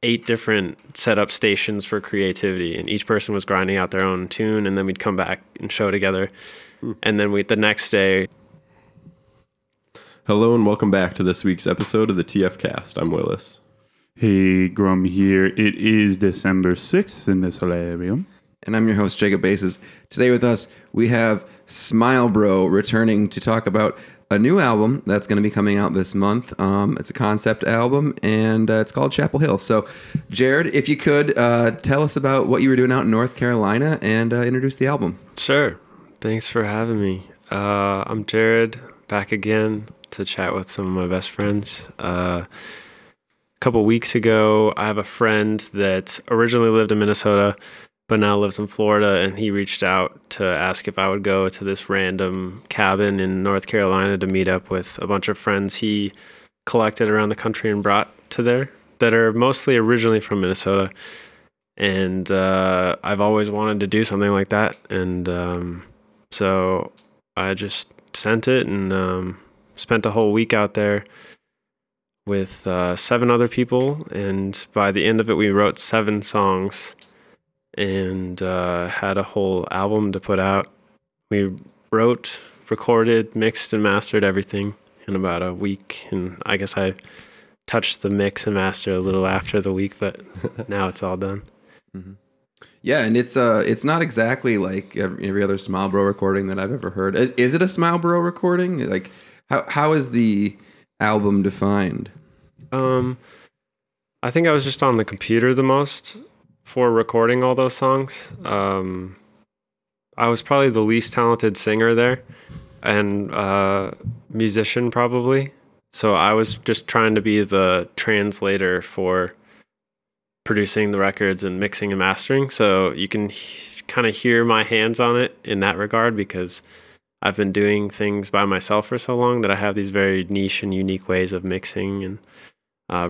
8 different setup stations for creativity, and each person was grinding out their own tune, and then we'd come back and show together. And then the next day. Hello and welcome back to this week's episode of the TF Cast. I'm Willis. Hey, Grum here. It is December 6th in the solarium. And I'm your host, Jacob Bases. Today with us, we have Smilebro returning to talk about a new album that's going to be coming out this month. It's a concept album, and it's called Chapel Hill. So, Jared, if you could tell us about what you were doing out in North Carolina and introduce the album. Sure. Thanks for having me. I'm Jared, back again to chat with some of my best friends. A couple weeks ago, I have a friend that originally lived in Minnesota, but now lives in Florida, and he reached out to ask if I would go to this random cabin in North Carolina to meet up with a bunch of friends he collected around the country and brought to there that are mostly originally from Minnesota. And I've always wanted to do something like that. And so I just sent it and spent a whole week out there with 7 other people. And by the end of it, we wrote 7 songs and had a whole album to put out. We wrote, recorded, mixed, and mastered everything in about a week. And I guess I touched the mix and master a little after the week, but now it's all done. Mm-hmm. Yeah, and it's not exactly like every other Smilebro recording that I've ever heard. Is it a Smilebro recording? Like, how is the album defined? I think I was just on the computer the most for recording all those songs. I was probably the least talented singer there and musician probably. So I was just trying to be the translator for producing the records and mixing and mastering. So you can kind of hear my hands on it in that regard because I've been doing things by myself for so long that I have these very niche and unique ways of mixing and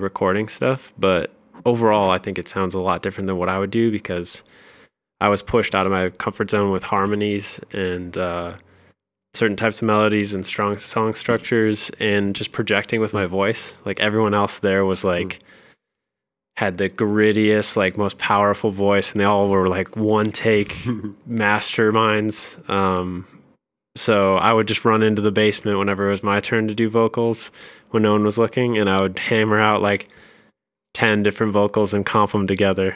recording stuff. But overall, I think it sounds a lot different than what I would do because I was pushed out of my comfort zone with harmonies and certain types of melodies and strong song structures and just projecting with my voice. Like everyone else there was like had the grittiest, like most powerful voice, and they all were like one take masterminds. So I would just run into the basement whenever it was my turn to do vocals when no one was looking, and I would hammer out like 10 different vocals and comp them together.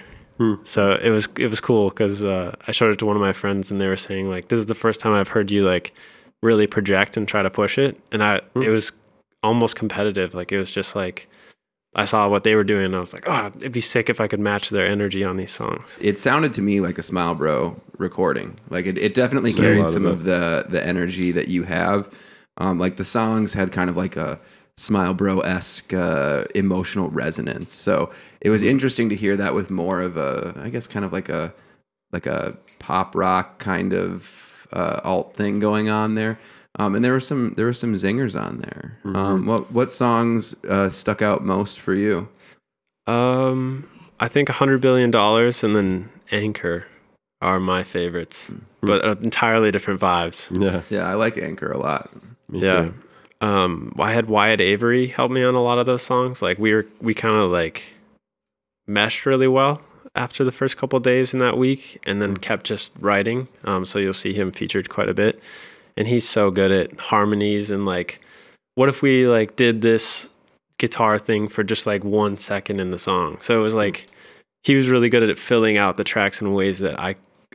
So it was cool because I showed it to one of my friends and they were saying like, this is the first time I've heard you like really project and try to push it. And it was almost competitive. Like it was just like, I saw what they were doing and I was like, oh, it'd be sick if I could match their energy on these songs. It sounded to me like a Smilebro recording. Like it definitely carried some of the energy that you have. Like the songs had kind of like a Smilebro-esque emotional resonance. So it was interesting to hear that with more of a, I guess, kind of like a pop rock kind of alt thing going on there. And there were some zingers on there. What songs stuck out most for you? I think $100 Billion and then Anchor are my favorites, but entirely different vibes. Yeah, I like Anchor a lot. Me too. I had Wyatt Avery help me on a lot of those songs. Like we kind of like meshed really well after the first couple of days in that week, and then kept just writing. So you'll see him featured quite a bit, and he's so good at harmonies and like, what if we like did this guitar thing for just like 1 second in the song? So it was like he was really good at filling out the tracks in ways that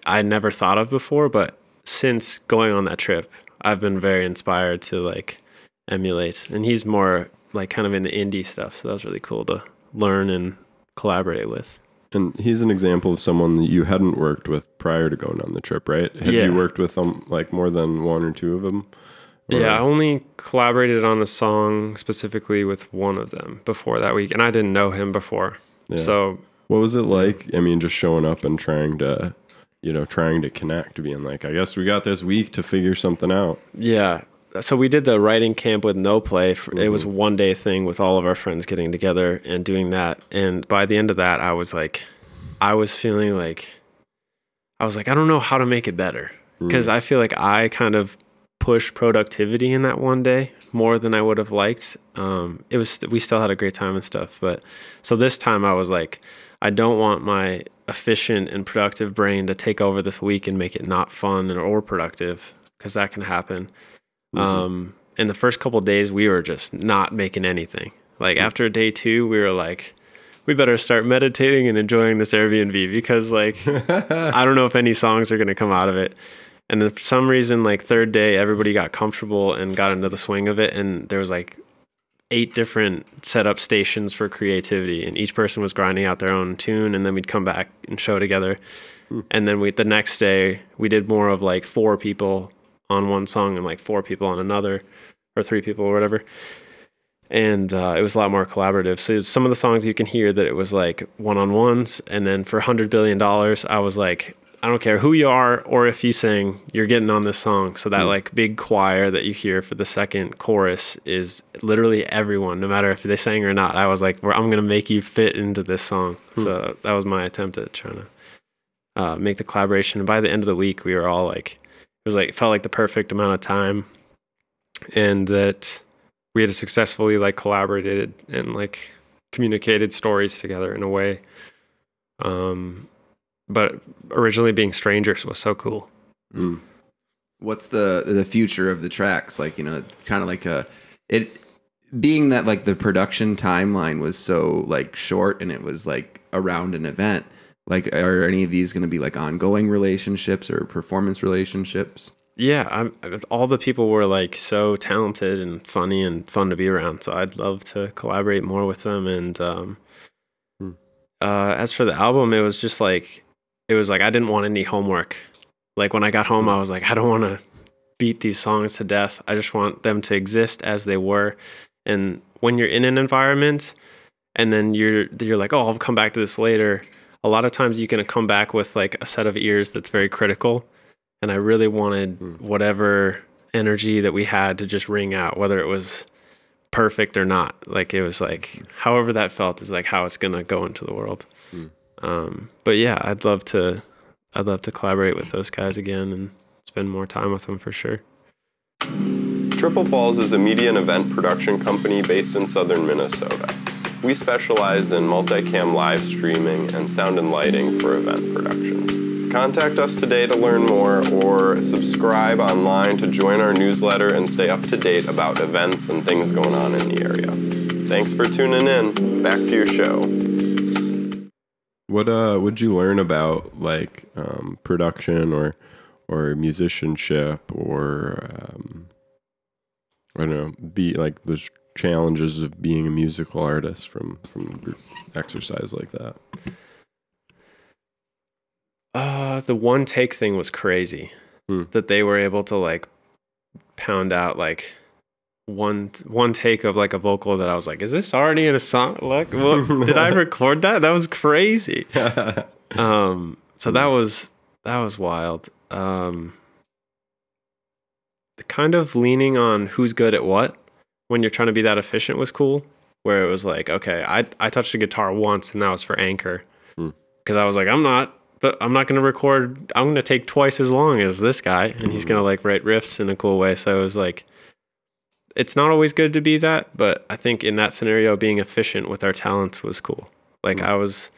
I never thought of before. But since going on that trip, I've been very inspired to like emulate, and he's more like kind of in the indie stuff, so that was really cool to learn and collaborate with. And he's an example of someone that you hadn't worked with prior to going on the trip, right? Had you worked with them like more than 1 or 2 of them? Or? Yeah, I only collaborated on a song specifically with one of them before that week, and I didn't know him before. So what was it like? I mean, just showing up and trying to connect, being like, I guess we got this week to figure something out. Yeah. So we did the writing camp with No Play. It was a 1-day thing with all of our friends getting together and doing that. And by the end of that, I was feeling like, I don't know how to make it better. Because I feel like I kind of push productivity in that one day more than I would have liked. We still had a great time and stuff, but so this time I was like, I don't want my efficient and productive brain to take over this week and make it not fun or productive, because that can happen. In the first couple of days, we were just not making anything. Like after day 2, we were like, we better start meditating and enjoying this Airbnb, because like, I don't know if any songs are going to come out of it. And then for some reason, like third day, everybody got comfortable and got into the swing of it. And there was like 8 different setup stations for creativity, and each person was grinding out their own tune. And then we'd come back and show together. And then the next day we did more of like 4 people on one song and like 4 people on another, or 3 people or whatever. And it was a lot more collaborative. So some of the songs you can hear that it was like one-on-ones. And then for $100 billion, I was like, I don't care who you are or if you sing, you're getting on this song. So that like big choir that you hear for the second chorus is literally everyone, no matter if they sang or not. I was like, I'm going to make you fit into this song. So that was my attempt at trying to make the collaboration. And by the end of the week, we were all like, it felt like the perfect amount of time, and that we had successfully like collaborated and like communicated stories together in a way. But originally being strangers was so cool. What's the future of the tracks? Like, it's kind of like being that like the production timeline was so like short and it was like around an event. Like, are any of these going to be like ongoing relationships or performance relationships? Yeah, all the people were like so talented and funny and fun to be around. So I'd love to collaborate more with them. And as for the album, it was just like, I didn't want any homework. Like when I got home, I was like, I don't want to beat these songs to death. I just want them to exist as they were. And when you're in an environment and then you're like, oh, I'll come back to this later, a lot of times you're going to come back with like a set of ears that's very critical. And I really wanted whatever energy that we had to just ring out, whether it was perfect or not. Like it was like, however that felt is like how it's going to go into the world. But yeah, I'd love to collaborate with those guys again and spend more time with them for sure. Triple Falls is a media and event production company based in southern Minnesota. We specialize in multicam live streaming and sound and lighting for event productions. Contact us today to learn more, or subscribe online to join our newsletter and stay up to date about events and things going on in the area. Thanks for tuning in. Back to your show. What would you learn about like production or musicianship, or I don't know, be like the challenges of being a musical artist from exercise like that? The one take thing was crazy. That they were able to like pound out like one take of like a vocal that I was like, is this already in a song? Like, what, did I record that? That was crazy. So that was wild. The kind of leaning on who's good at what when you're trying to be that efficient was cool. Where it was like, okay, I touched the guitar once and that was for anchor, because I was like, I'm not going to record. I'm going to take twice as long as this guy, and he's going to like write riffs in a cool way. So it was like, it's not always good to be that, but I think in that scenario, being efficient with our talents was cool. Like I was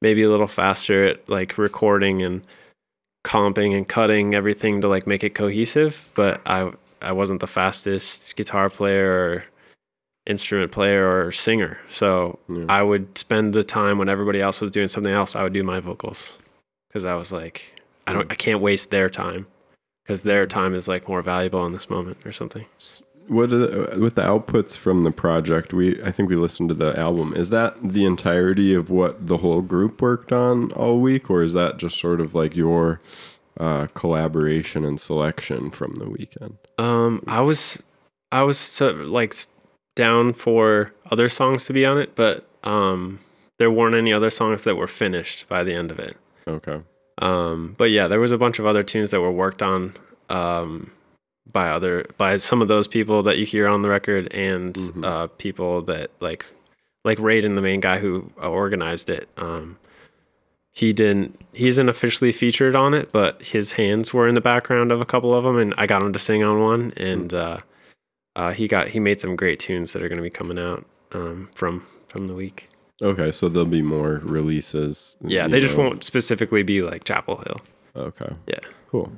maybe a little faster at like recording and comping and cutting everything to like make it cohesive, but I wasn't the fastest guitar player or instrument player or singer. So I would spend the time when everybody else was doing something else, I would do my vocals, because I was like, I can't waste their time, because their time is like more valuable in this moment or something. What with the outputs from the project? I think we listened to the album. Is that the entirety of what the whole group worked on all week, or is that just sort of like your collaboration and selection from the weekend? I was like down for other songs to be on it, but there weren't any other songs that were finished by the end of it. Okay. But yeah, there was a bunch of other tunes that were worked on by some of those people that you hear on the record, and people that like Raiden, the main guy who organized it. he isn't officially featured on it, but his hands were in the background of a couple of them, and I got him to sing on one, and he made some great tunes that are going to be coming out from the week. Okay, so there'll be more releases. Yeah, they just won't specifically be like Chapel Hill. Okay. Yeah. Cool.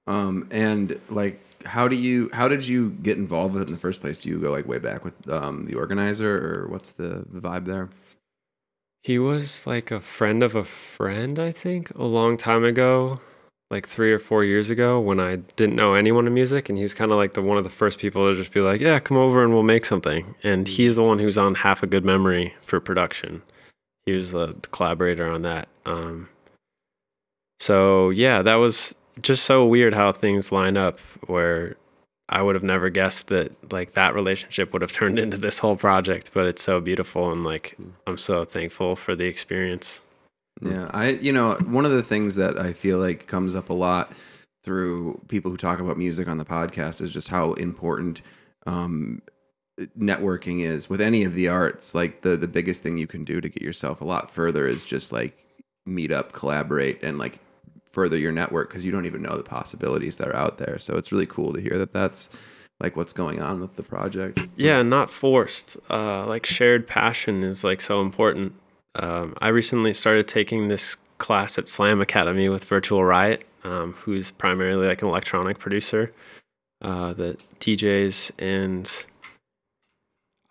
And like, how did you get involved with it in the first place? Do you go like way back with the organizer, or what's the vibe there? He was like a friend of a friend, I think, a long time ago, like 3 or 4 years ago, when I didn't know anyone in music, and he was kind of like one of the first people to just be like, yeah, come over and we'll make something. And he's the one who's on Half a Good Memory for production. He was the collaborator on that. So yeah, that was just so weird how things line up, where I would have never guessed that like that relationship would have turned into this whole project, but it's so beautiful, and like I'm so thankful for the experience. Yeah, one of the things that I feel like comes up a lot through people who talk about music on the podcast is just how important networking is with any of the arts. Like the biggest thing you can do to get yourself a lot further is just like meet up, collaborate, and like further your network, because you don't even know the possibilities that are out there. So it's really cool to hear that that's like what's going on with the project. Yeah, not forced. Like shared passion is like so important. I recently started taking this class at Slam Academy with Virtual Riot, who's primarily like an electronic producer that DJs, and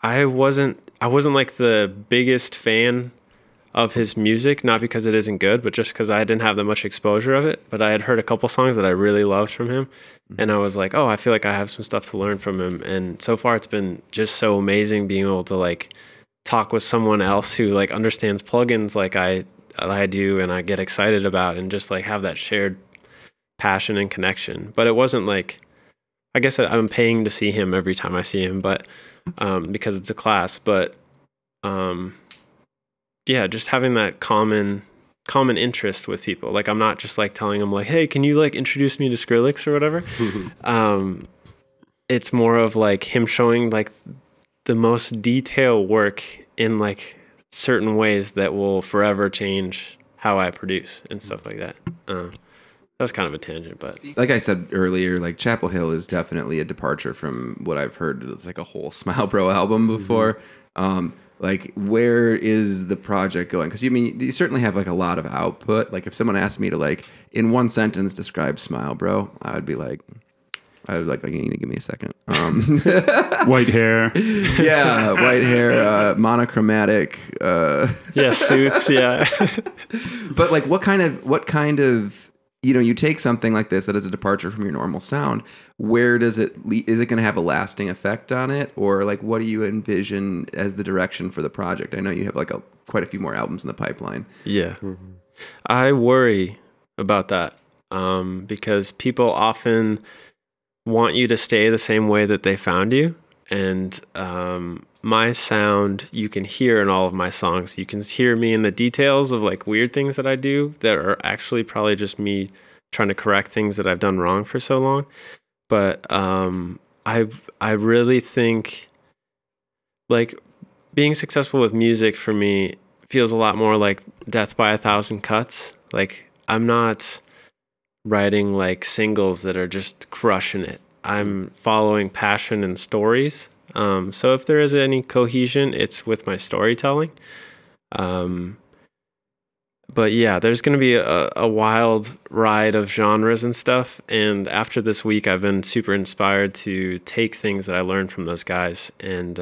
I wasn't like the biggest fan of his music, not because it isn't good, but just because I didn't have that much exposure of it. But I had heard a couple songs that I really loved from him, and I was like, oh, I feel like I have some stuff to learn from him. And so far it's been just so amazing being able to like talk with someone else who like understands plugins like I do, and I get excited about, and just like have that shared passion and connection. But it wasn't like, I guess I'm paying to see him every time I see him, but because it's a class. But yeah, just having that common interest with people. Like I'm not just like telling them like, hey, can you like introduce me to Skrillex or whatever. It's more of like him showing like the most detailed work in like certain ways that will forever change how I produce and stuff like that. That was kind of a tangent, but like I said earlier, like Chapel Hill is definitely a departure from what I've heard. It's like a whole Smilebro album before. Like, where is the project going? Because you certainly have like a lot of output. Like if someone asked me to like in one sentence describe Smilebro, I would like, you need to give me a second. White hair. Yeah, white hair, monochromatic. yeah, suits. Yeah. But like, what kind of you take something like this that is a departure from your normal sound. Where does it is it going to have a lasting effect on it, or like what do you envision as the direction for the project? I know you have like quite a few more albums in the pipeline. Yeah, I worry about that because people often want you to stay the same way that they found you, and my sound you can hear in all of my songs. You can hear me in the details of like weird things that I do that are actually probably just me trying to correct things that I've done wrong for so long. But I really think like being successful with music for me feels a lot more like Death by a Thousand Cuts. Like I'm not writing like singles that are just crushing it. I'm following passion and stories. So if there is any cohesion, it's with my storytelling. But yeah, there's going to be a wild ride of genres and stuff. And after this week, I've been super inspired to take things that I learned from those guys, and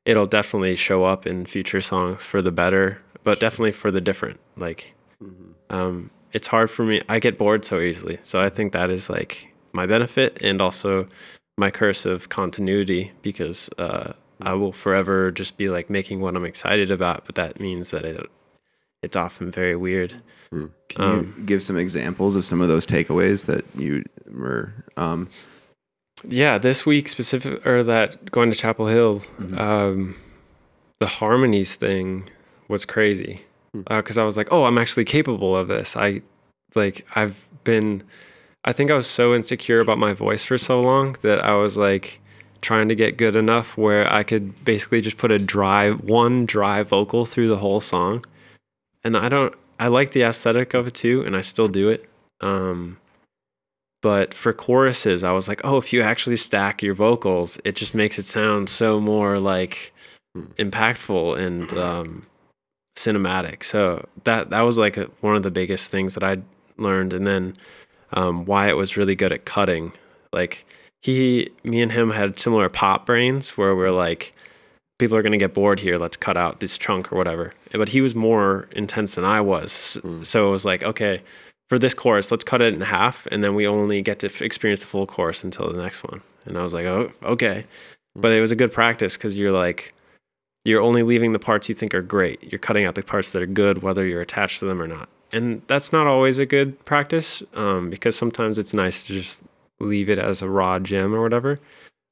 it'll definitely show up in future songs for the better, but definitely for the different. Like, it's hard for me. I get bored so easily. So I think that is like my benefit, and also my curse of continuity, because I will forever just be like making what I'm excited about, but that means that it's often very weird. Can you give some examples of some of those takeaways that you were? Yeah, this week specific, or that going to Chapel Hill, the harmonies thing was crazy, because I was like, oh, I'm actually capable of this. I think I was so insecure about my voice for so long that I was like trying to get good enough where I could basically just put one dry vocal through the whole song. And I I like the aesthetic of it too, and I still do it. But for choruses, I was like, oh, if you actually stack your vocals, it just makes it sound so more like impactful and cinematic. So that was like one of the biggest things that I learned. And then Wyatt was really good at cutting. Like me and him had similar pop brains where we're like, people are going to get bored here. Let's cut out this chunk or whatever. But he was more intense than I was. So it was like, okay, for this chorus, let's cut it in half. And then we only get to experience the full chorus until the next one. And I was like, oh, okay. But it was a good practice because you're like, you're only leaving the parts you think are great. You're cutting out the parts that are good, whether you're attached to them or not. And that's not always a good practice because sometimes it's nice to just leave it as a raw gem or whatever.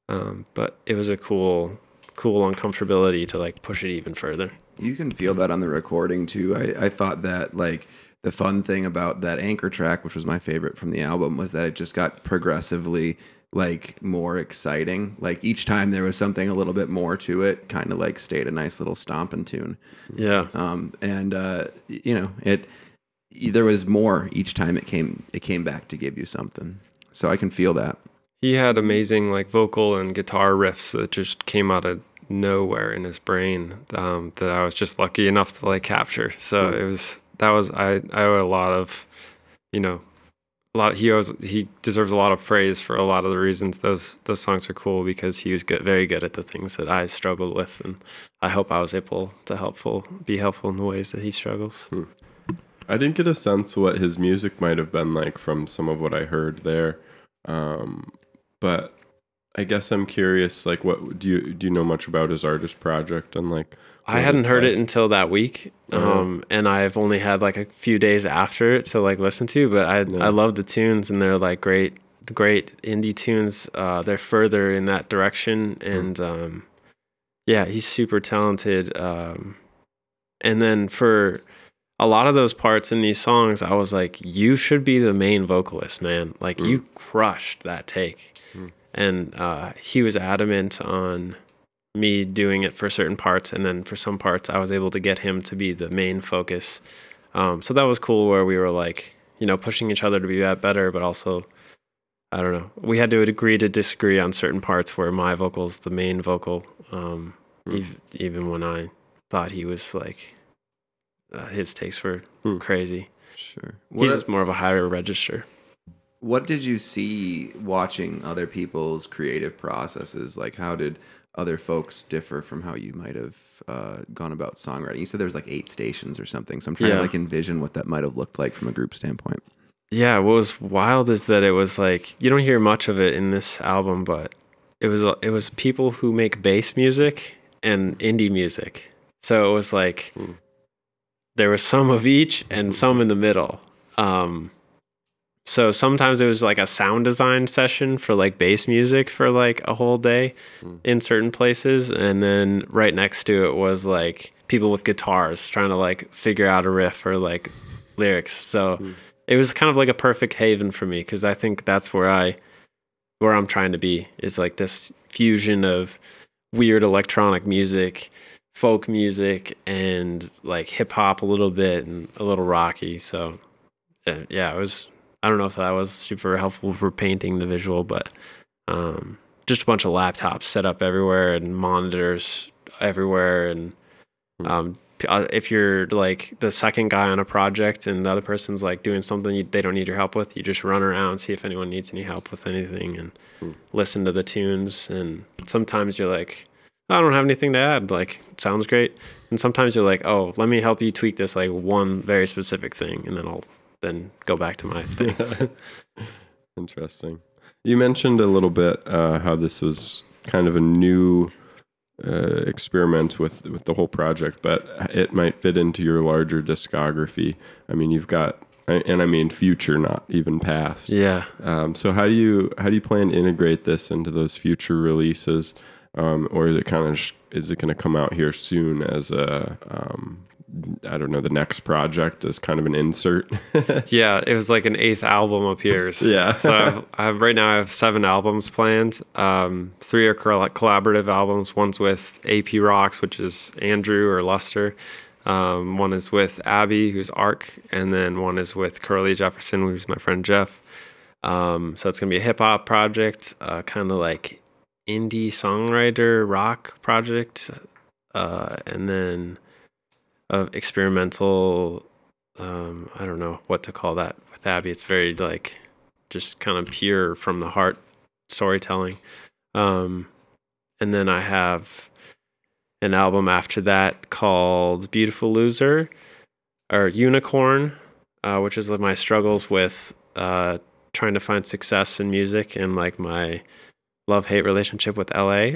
But it was a cool uncomfortability to like push it even further. You can feel that on the recording too. I thought that like the fun thing about that anchor track, which was my favorite from the album, was that it just got progressively like more exciting. Like each time there was something a little bit more to it, kind of like stayed a nice little stomping tune. Yeah. You know, there was more each time it came back to give you something. So I can feel that. He had amazing like vocal and guitar riffs that just came out of nowhere in his brain that I was just lucky enough to like capture. So I owe a lot of, he deserves a lot of praise for a lot of the reasons those songs are cool, because he was very good at the things that I struggled with, and I hope I was able to be helpful in the ways that he struggles. I didn't get a sense what his music might have been like from some of what I heard there, but I guess I'm curious. Like, what do you know much about his artist project and like? I hadn't heard it until that week, and I've only had like a few days after it to like listen to. But I love the tunes, and they're like great indie tunes. They're further in that direction, and he's super talented. And then for a lot of those parts in these songs, I was like, you should be the main vocalist, man. Like you crushed that take, and he was adamant on me doing it for certain parts, and then for some parts I was able to get him to be the main focus. So that was cool, where we were like, pushing each other to be better, but also, I don't know, we had to agree to disagree on certain parts where my vocal's the main vocal, even when I thought he was like, his takes were crazy. Sure. He's just more of a higher register. What did you see watching other people's creative processes? Like, how did other folks differ from how you might have gone about songwriting? You said there was like 8 stations or something, so I'm trying to like envision what that might have looked like from a group standpoint. Yeah, what was wild is that it was like, you don't hear much of it in this album, but it was people who make bass music and indie music. So it was like there was some of each and some in the middle. So sometimes it was like a sound design session for like bass music for like a whole day in certain places. And then right next to it was like people with guitars trying to like figure out a riff or like lyrics. So it was kind of like a perfect haven for me, because I think that's where I'm trying to be, is like this fusion of weird electronic music, folk music, and like hip hop a little bit and a little rocky. So yeah, it was, I don't know if that was super helpful for painting the visual, but just a bunch of laptops set up everywhere and monitors everywhere. And if you're like the second guy on a project and the other person's like doing something they don't need your help with, you just run around, see if anyone needs any help with anything, and listen to the tunes. And sometimes you're like, I don't have anything to add, like, it sounds great. And sometimes you're like, oh, let me help you tweak this like one very specific thing, and then I'll go back to my thing. Interesting. You mentioned a little bit how this was kind of a new experiment with the whole project, but it might fit into your larger discography. I mean, you've got, and I mean future, not even past. Yeah. So how do you plan to integrate this into those future releases, or is it going to come out here soon as a I don't know, the next project is kind of an insert? Yeah, it was like an 8th album appears. Yeah. So right now I have 7 albums planned. 3 are collaborative albums. One's with AP Rocks, which is Andrew or Luster. One is with Abby, who's Arc, and then one is with Curly Jefferson, who's my friend Jeff. So it's gonna be a hip hop project, kind of like indie songwriter rock project, and then experimental. I don't know what to call that with Abby. It's very like just kind of pure from the heart storytelling. And then I have an album after that called Beautiful Loser or Unicorn, which is like my struggles with trying to find success in music and like my love-hate relationship with LA.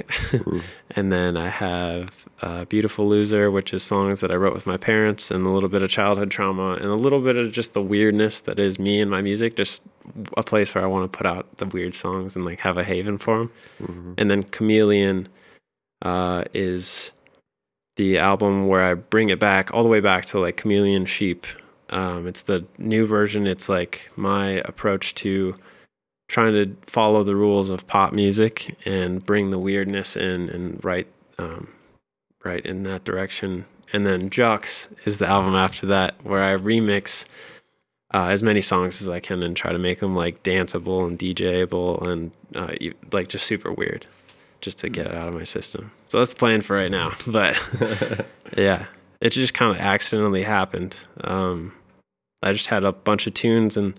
And then I have Beautiful Loser, which is songs that I wrote with my parents, and a little bit of childhood trauma and a little bit of just the weirdness that is me and my music, just a place where I want to put out the weird songs and like have a haven for them. And then Chameleon is the album where I bring it back all the way back to like Chameleon Sheep. It's the new version. It's like my approach to trying to follow the rules of pop music and bring the weirdness in and write in that direction. And then Jux is the album after that, where I remix as many songs as I can and try to make them like danceable and DJable and like just super weird, just to get it out of my system. So that's the plan for right now. But yeah, it just kind of accidentally happened. I just had a bunch of tunes and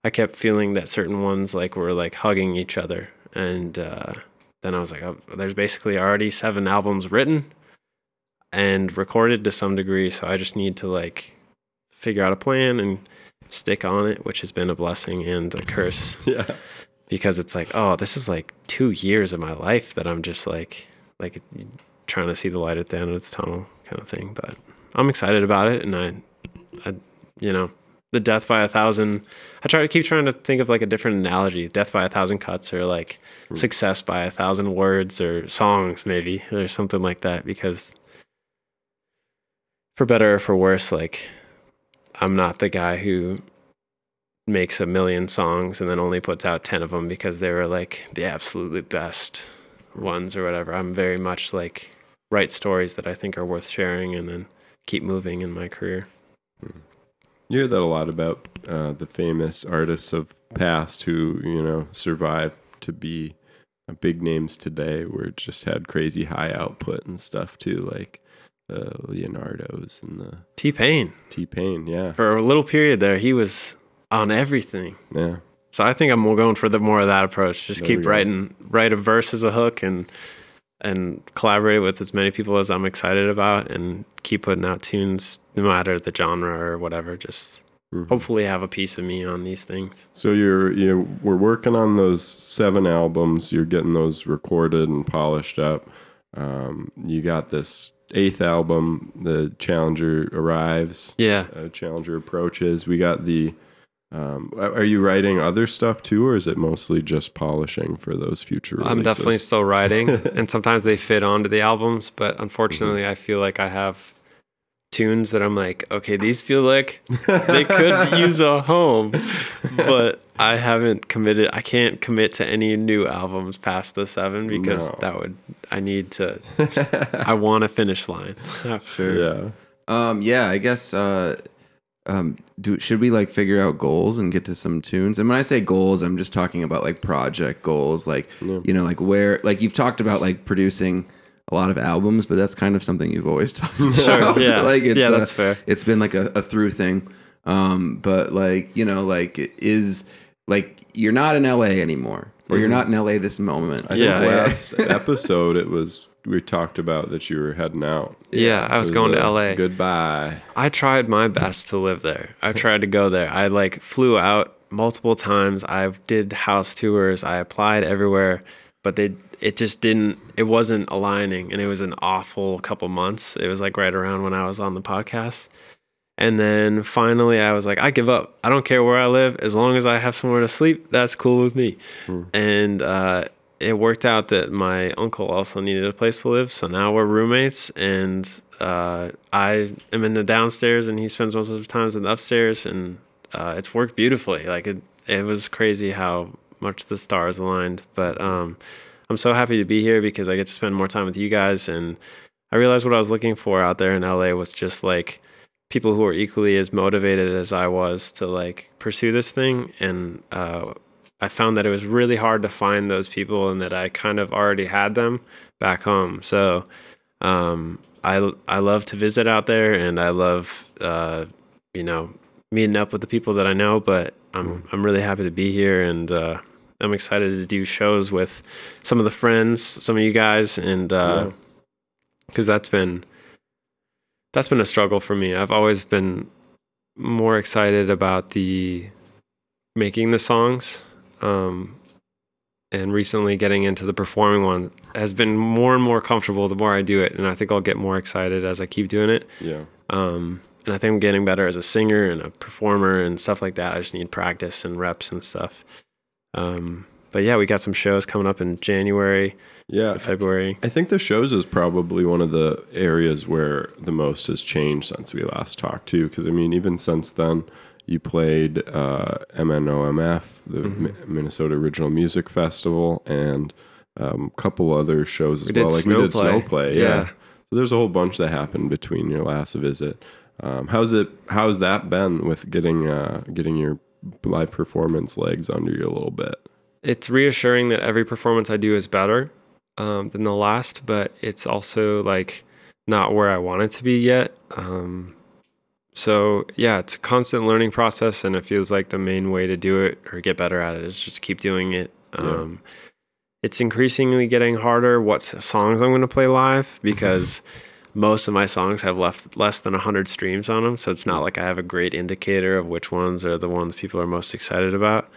I kept feeling that certain ones like were like hugging each other. And then I was like, oh, there's basically already 7 albums written and recorded to some degree. So I just need to like figure out a plan and stick on it, which has been a blessing and a curse. Yeah. Because it's like, oh, this is like 2 years of my life that I'm just like trying to see the light at the end of the tunnel kind of thing. But I'm excited about it. And I you know, the death by 1,000, I keep trying to think of like a different analogy, death by 1,000 cuts or like success by 1,000 words or songs maybe, or something like that. Because for better or for worse, like I'm not the guy who makes 1 million songs and then only puts out 10 of them because they were like the absolutely best ones or whatever. I'm very much like write stories that I think are worth sharing and then keep moving in my career. You hear that a lot about the famous artists of past who, you know, survived to be big names today, where it just had crazy high output and stuff too, like Leonardo's and the T-Pain, yeah. For a little period there, he was on everything. Yeah. So I think I'm going for the more of that approach. Just keep writing, write a verse as a hook and collaborate with as many people as I'm excited about and keep putting out tunes no matter the genre or whatever. Just hopefully have a piece of me on these things. So we're working on those 7 albums. You're getting those recorded and polished up. You got this 8th album, the Challenger arrives. Yeah. Challenger approaches. We got the are you writing other stuff too, or is it mostly just polishing for those future releases? I'm definitely still writing, and sometimes they fit onto the albums, but unfortunately I feel like I have tunes that I'm like, okay, these feel like they could use a home, but I haven't committed. I can't commit to any new albums past the 7 because I want a finish line. Sure. Yeah. I guess, should we like figure out goals and get to some tunes? And when I say goals, I'm just talking about like project goals, like, you know, like where, like you've talked about like producing a lot of albums, but that's kind of something you've always talked about. Sure, yeah. Like it's, that's fair. It's been like a through thing. But like, you know, like it is like, you're not in LA anymore, or you're not in LA this moment. I think last episode we talked about that you were heading out. Yeah, I was going to LA. Goodbye. I tried my best to live there. I tried to go there. I like flew out multiple times. I did house tours. I applied everywhere, but it wasn't aligning, and it was an awful couple months. It was like right around when I was on the podcast. And then finally I was like, I give up. I don't care where I live. As long as I have somewhere to sleep, that's cool with me. And it worked out that my uncle also needed a place to live. So now we're roommates, and I am in the downstairs and he spends most of the time in the upstairs, and it's worked beautifully. Like it was crazy how much the stars aligned. But I'm so happy to be here because I get to spend more time with you guys, and I realized what I was looking for out there in LA was just like people who were equally as motivated as I was to like pursue this thing. And I found that it was really hard to find those people, and that I kind of already had them back home. So I love to visit out there, and I love you know, meeting up with the people that I know. But I'm really happy to be here, and I'm excited to do shows with some of the friends, some of you guys, and because that's been a struggle for me. I've always been more excited about the making the songs, and recently getting into the performing one has been more and more comfortable the more I do it, and I think I'll get more excited as I keep doing it. Yeah. And I think I'm getting better as a singer and a performer and stuff like that. I just need practice and reps and stuff. But yeah, we got some shows coming up in January. Yeah, February. I think the shows is probably one of the areas where the most has changed since we last talked too. Because I mean, even since then, you played MNOMF, the Minnesota Original Music Festival, and a couple other shows as well. Like we did Snowplay. Yeah. So there's a whole bunch that happened between your last visit. How's that been with getting your live performance legs under you a little bit? It's reassuring that every performance I do is better than the last, but it's also like not where I want it to be yet. So yeah, it's a constant learning process, and it feels like the main way to do it or get better at it is just keep doing it. It's increasingly getting harder what songs I'm going to play live, because most of my songs have less than 100 streams on them. So it's not like I have a great indicator of which ones are the ones people are most excited about.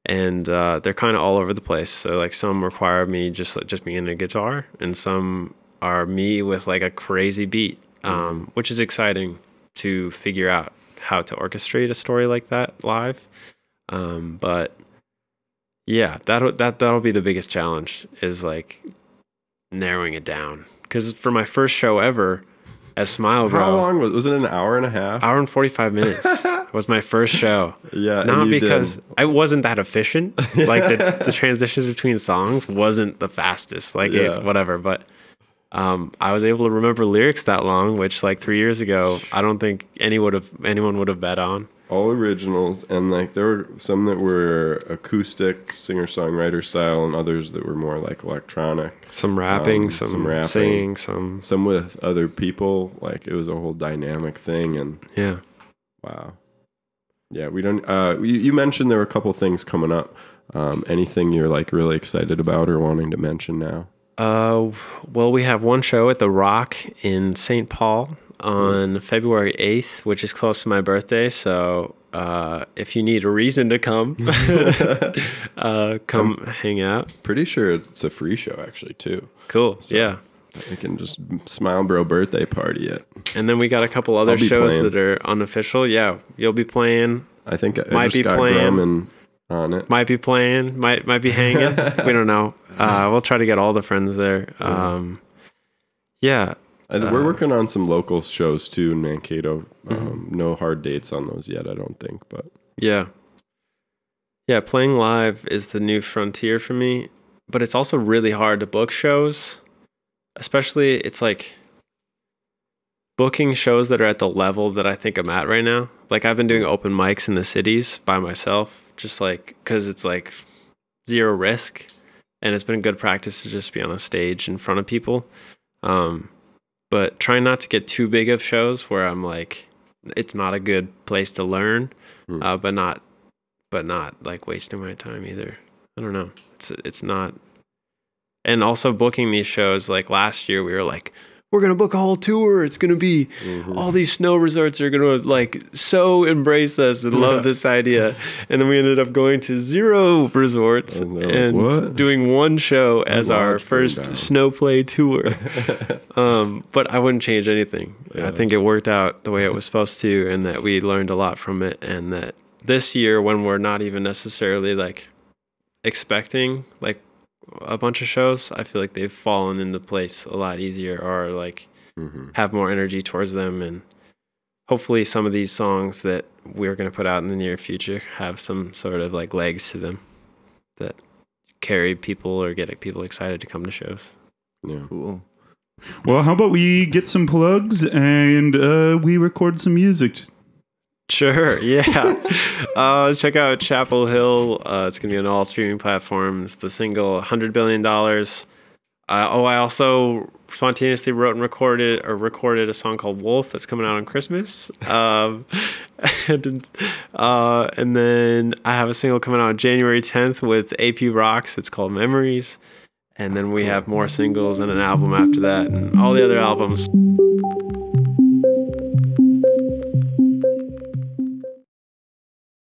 And they're kind of all over the place. So like some require me just me and a guitar, and some are me with like a crazy beat, which is exciting to figure out how to orchestrate a story like that live. But yeah, that'll be the biggest challenge, is like narrowing it down. Because for my first show ever as Smilebro, how long was it? An hour and a half? Hour and 45 minutes was my first show. Yeah, not because I wasn't that efficient. Like the transitions between songs wasn't the fastest. Like whatever, but I was able to remember lyrics that long, which like 3 years ago I don't think anyone would have bet on. All originals, and like there were some that were acoustic singer-songwriter style, and others that were more like electronic. Some rapping, some rapping, singing, some with other people. Like it was a whole dynamic thing, and yeah, wow, yeah. We don't. You mentioned there were a couple things coming up. Anything you're like really excited about or wanting to mention now? Well, we have one show at the Rock in St. Paul on February 8th, which is close to my birthday. So if you need a reason to come, come hang out. Pretty sure it's a free show actually too. Cool. So yeah. We can just Smilebro birthday party it. And then we got a couple other shows that are unofficial. Yeah, you'll be playing. I think I just got Grumman on it. Might be playing. Might be hanging. We don't know. We'll try to get all the friends there. Yeah. We're working on some local shows too in Mankato. No hard dates on those yet, I don't think. But yeah, playing live is the new frontier for me. But it's also really hard to book shows. Especially, it's like booking shows that are at the level that I think I'm at right now. Like I've been doing open mics in the cities by myself, just like because it's like zero risk, and it's been good practice to just be on a stage in front of people. But trying not to get too big of shows where I'm like, it's not a good place to learn, but not like wasting my time either. I don't know. It's not. And also booking these shows, like last year we were like, we're going to book a whole tour. It's going to be all these snow resorts are going to like so embrace us and love this idea. And then we ended up going to 0 resorts and doing one show as our first snow play tour. But I wouldn't change anything. Yeah. I think it worked out the way it was supposed to, and that we learned a lot from it. And that this year, when we're not even necessarily like expecting like a bunch of shows, I feel like they've fallen into place a lot easier, or like have more energy towards them. And hopefully some of these songs that we're going to put out in the near future have some sort of like legs to them that carry people or get people excited to come to shows. Yeah. Cool. Well, how about we get some plugs and we record some music? Sure, yeah. Check out Chapel Hill. It's going to be on all streaming platforms. The single $100 billion. I also spontaneously wrote and recorded a song called Wolf that's coming out on Christmas. And then I have a single coming out January 10th with AP Rocks. It's called Memories. And then we have more singles and an album after that and all the other albums.